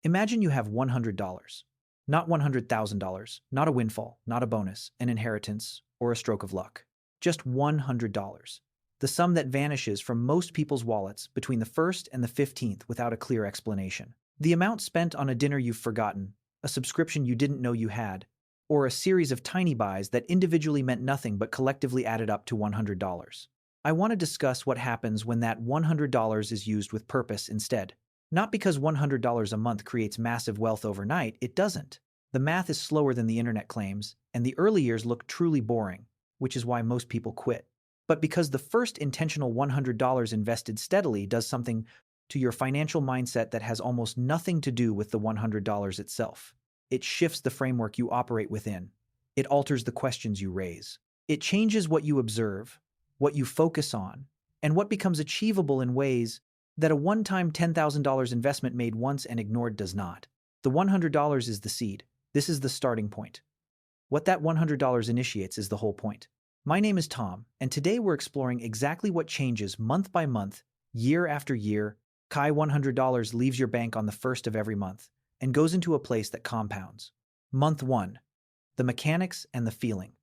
Imagine you have $100. Not $100,000, not a windfall, not a bonus, an inheritance, or a stroke of luck. Just $100. The sum that vanishes from most people's wallets between the 1st and the 15th without a clear explanation. The amount spent on a dinner you've forgotten, a subscription you didn't know you had, or a series of tiny buys that individually meant nothing but collectively added up to $100. I want to discuss what happens when that $100 is used with purpose instead. Not because $100 a month creates massive wealth overnight, it doesn't. The math is slower than the internet claims, and the early years look truly boring, which is why most people quit. But because the first intentional $100 invested steadily does something to your financial mindset that has almost nothing to do with the $100 itself. It shifts the framework you operate within. It alters the questions you raise. It changes what you observe, what you focus on, and what becomes achievable in ways that a one-time $10,000 investment made once and ignored does not. The $100 is the seed. This is the starting point. What that $100 initiates is the whole point. My name is Tom, and today we're exploring exactly what changes month by month, year after year. Kai $100 leaves your bank on the 1st of every month and goes into a place that compounds. Month 1. The mechanics and the feeling.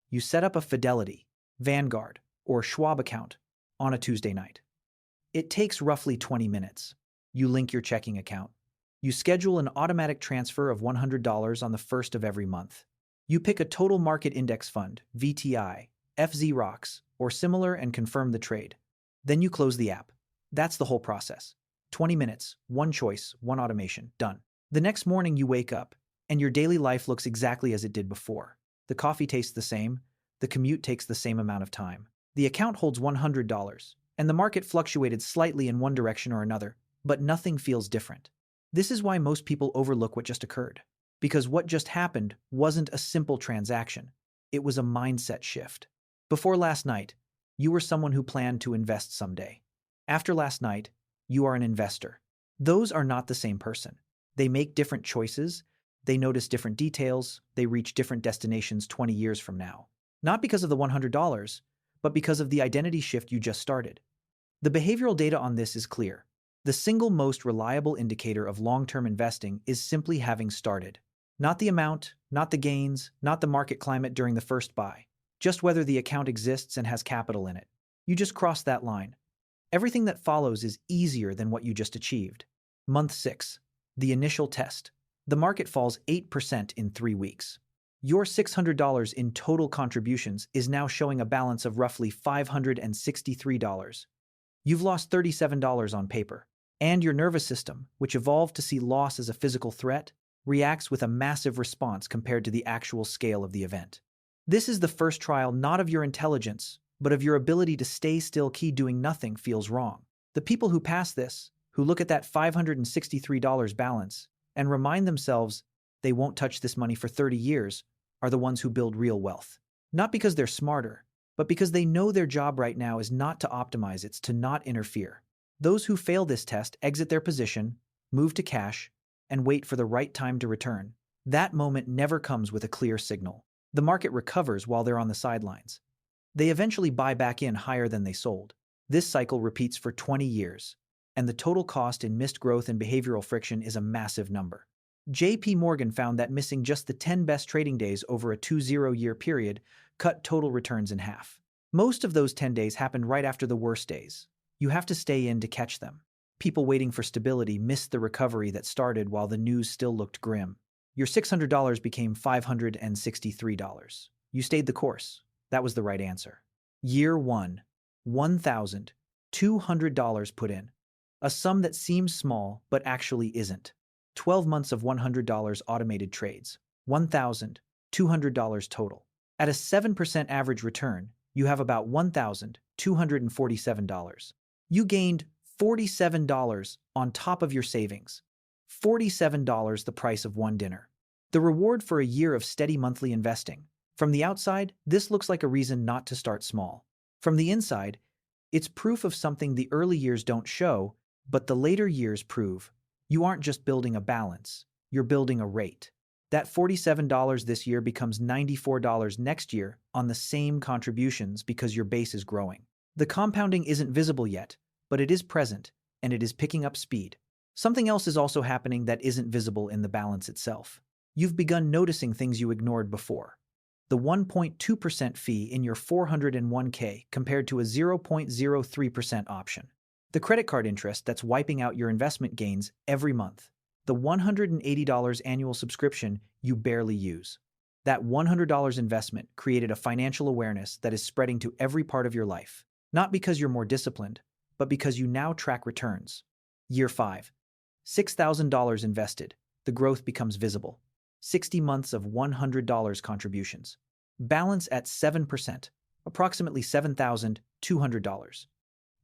You set up a Fidelity, Vanguard, or Schwab account on a Tuesday night. It takes roughly 20 minutes. You link your checking account. You schedule an automatic transfer of $100 on the 1st of every month. You pick a total market index fund, VTI, FZROX, or similar and confirm the trade. Then you close the app. That's the whole process. 20 minutes, one choice, one automation, done. The next morning you wake up, and your daily life looks exactly as it did before. The coffee tastes the same. The commute takes the same amount of time. The account holds $100. And the market fluctuated slightly in one direction or another, but nothing feels different. This is why most people overlook what just occurred. Because what just happened wasn't a simple transaction. It was a mindset shift. Before last night, you were someone who planned to invest someday. After last night, you are an investor. Those are not the same person. They make different choices, they notice different details, they reach different destinations 20 years from now. Not because of the $100, but because of the identity shift you just started. The behavioral data on this is clear. The single most reliable indicator of long-term investing is simply having started. Not the amount, not the gains, not the market climate during the first buy, just whether the account exists and has capital in it. You just crossed that line. Everything that follows is easier than what you just achieved. Month 6. The initial test. The market falls 8% in 3 weeks. Your $600 in total contributions is now showing a balance of roughly $563. You've lost $37 on paper, and your nervous system, which evolved to see loss as a physical threat, reacts with a massive response compared to the actual scale of the event. This is the first trial not of your intelligence, but of your ability to stay still. Doing nothing feels wrong. The people who pass this, who look at that $563 balance, and remind themselves they won't touch this money for 30 years, are the ones who build real wealth. Not because they're smarter, but because they know their job right now is not to optimize, it's to not interfere. Those who fail this test exit their position, move to cash, and wait for the right time to return. That moment never comes with a clear signal. The market recovers while they're on the sidelines. They eventually buy back in higher than they sold. This cycle repeats for 20 years, and the total cost in missed growth and behavioral friction is a massive number. JP Morgan found that missing just the 10 best trading days over a 20-year period cut total returns in half. Most of those 10 days happened right after the worst days. You have to stay in to catch them. People waiting for stability missed the recovery that started while the news still looked grim. Your $600 became $563. You stayed the course. That was the right answer. Year 1, $1,200 put in. A sum that seems small, but actually isn't. 12 months of $100 automated trades. $1,200 total. At a 7% average return, you have about $1,247. You gained $47 on top of your savings. $47, the price of one dinner. The reward for a year of steady monthly investing. From the outside, this looks like a reason not to start small. From the inside, it's proof of something the early years don't show, but the later years prove. You aren't just building a balance, you're building a rate. That $47 this year becomes $94 next year on the same contributions because your base is growing. The compounding isn't visible yet, but it is present, and it is picking up speed. Something else is also happening that isn't visible in the balance itself. You've begun noticing things you ignored before. The 1.2% fee in your 401k compared to a 0.03% option. The credit card interest that's wiping out your investment gains every month. The $180 annual subscription you barely use. That $100 investment created a financial awareness that is spreading to every part of your life. Not because you're more disciplined, but because you now track returns. Year 5. $6,000 invested. The growth becomes visible. 60 months of $100 contributions. Balance at 7%, approximately $7,200.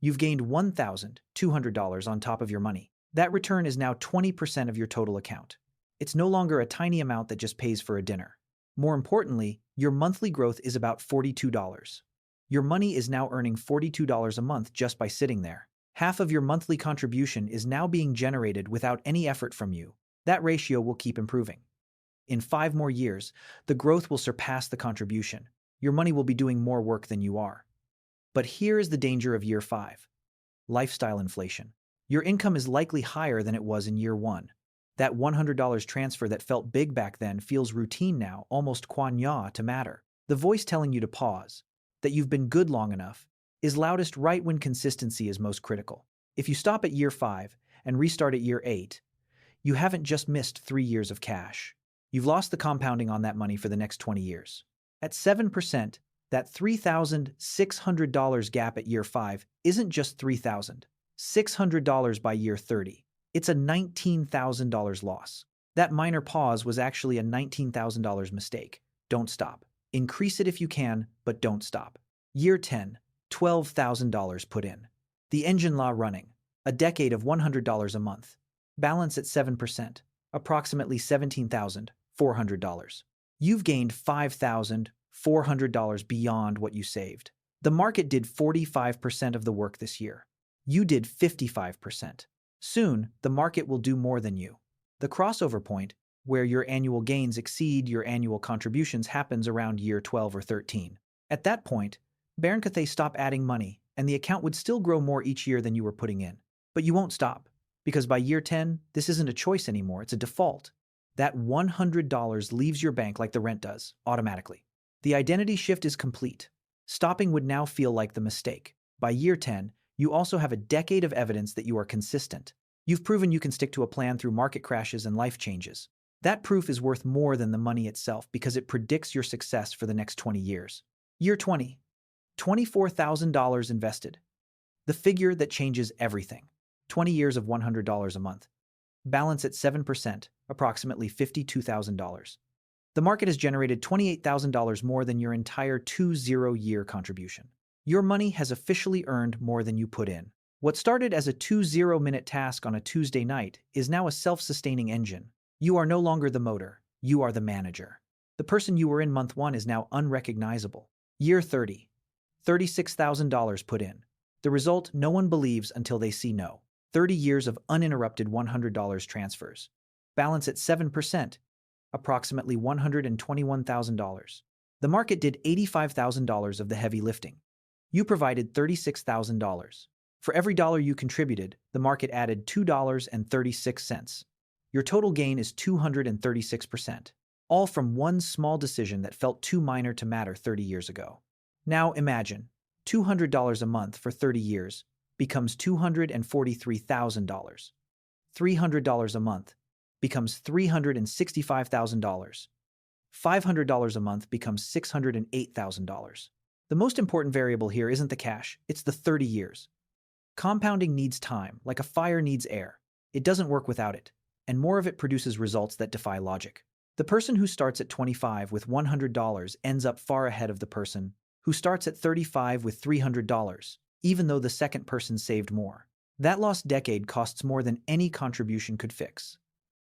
You've gained $1,200 on top of your money. That return is now 20% of your total account. It's no longer a tiny amount that just pays for a dinner. More importantly, your monthly growth is about $42. Your money is now earning $42 a month just by sitting there. Half of your monthly contribution is now being generated without any effort from you. That ratio will keep improving. In 5 more years, the growth will surpass the contribution. Your money will be doing more work than you are. But here is the danger of year 5. Lifestyle inflation. Your income is likely higher than it was in year 1. That $100 transfer that felt big back then feels routine now, almost quanya to matter. The voice telling you to pause, that you've been good long enough, is loudest right when consistency is most critical. If you stop at year 5 and restart at year 8, you haven't just missed 3 years of cash. You've lost the compounding on that money for the next 20 years. At 7%, that $3,600 gap at year 5 isn't just $3,600 by year 30. It's a $19,000 loss. That minor pause was actually a $19,000 mistake. Don't stop. Increase it if you can, but don't stop. Year 10, $12,000 put in. The engine law running. A decade of $100 a month. Balance at 7%, approximately $17,400. You've gained $5,400 beyond what you saved. The market did 45% of the work this year. You did 55%. Soon, the market will do more than you. The crossover point, where your annual gains exceed your annual contributions, happens around year 12 or 13. At that point, Baron Cathay stop adding money, and the account would still grow more each year than you were putting in. But you won't stop, because by year 10, this isn't a choice anymore, it's a default. That $100 leaves your bank like the rent does, automatically. The identity shift is complete. Stopping would now feel like the mistake. By year 10, you also have a decade of evidence that you are consistent. You've proven you can stick to a plan through market crashes and life changes. That proof is worth more than the money itself because it predicts your success for the next 20 years. Year 20, $24,000 invested. The figure that changes everything. 20 years of $100 a month. Balance at 7%, approximately $52,000. The market has generated $28,000 more than your entire 20-year contribution. Your money has officially earned more than you put in. What started as a 20-minute task on a Tuesday night is now a self-sustaining engine. You are no longer the motor, you are the manager. The person you were in month 1 is now unrecognizable. Year 30, $36,000 put in. The result no one believes until they see no. 30 years of uninterrupted $100 transfers. Balance at 7%, approximately $121,000. The market did $85,000 of the heavy lifting. You provided $36,000. For every dollar you contributed, the market added $2.36. Your total gain is 236%, all from one small decision that felt too minor to matter 30 years ago. Now imagine, $200 a month for 30 years becomes $243,000. $300 a month becomes $365,000. $500 a month becomes $608,000. The most important variable here isn't the cash, it's the 30 years. Compounding needs time, like a fire needs air. It doesn't work without it, and more of it produces results that defy logic. The person who starts at 25 with $100 ends up far ahead of the person who starts at 35 with $300, even though the second person saved more. That lost decade costs more than any contribution could fix.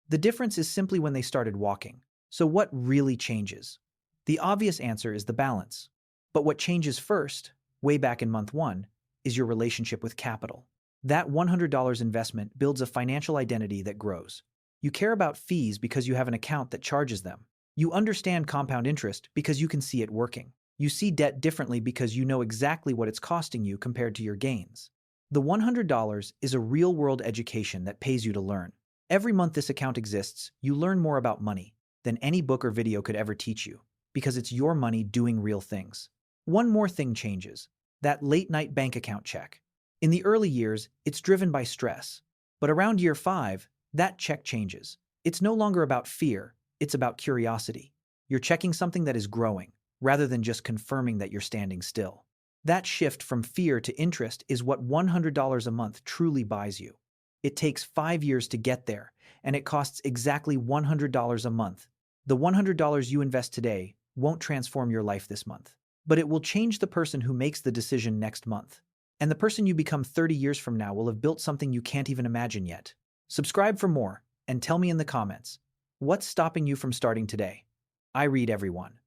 The difference is simply when they started walking. So what really changes? The obvious answer is the balance. But what changes first, way back in month 1, is your relationship with capital. That $100 investment builds a financial identity that grows. You care about fees because you have an account that charges them. You understand compound interest because you can see it working. You see debt differently because you know exactly what it's costing you compared to your gains. The $100 is a real-world education that pays you to learn. Every month this account exists, you learn more about money than any book or video could ever teach you, because it's your money doing real things. One more thing changes: that late-night bank account check. In the early years, it's driven by stress. But around year 5, that check changes. It's no longer about fear, it's about curiosity. You're checking something that is growing, rather than just confirming that you're standing still. That shift from fear to interest is what $100 a month truly buys you. It takes 5 years to get there, and it costs exactly $100 a month. The $100 you invest today won't transform your life this month, but it will change the person who makes the decision next month. And the person you become 30 years from now will have built something you can't even imagine yet. Subscribe for more, and tell me in the comments, what's stopping you from starting today? I read everyone.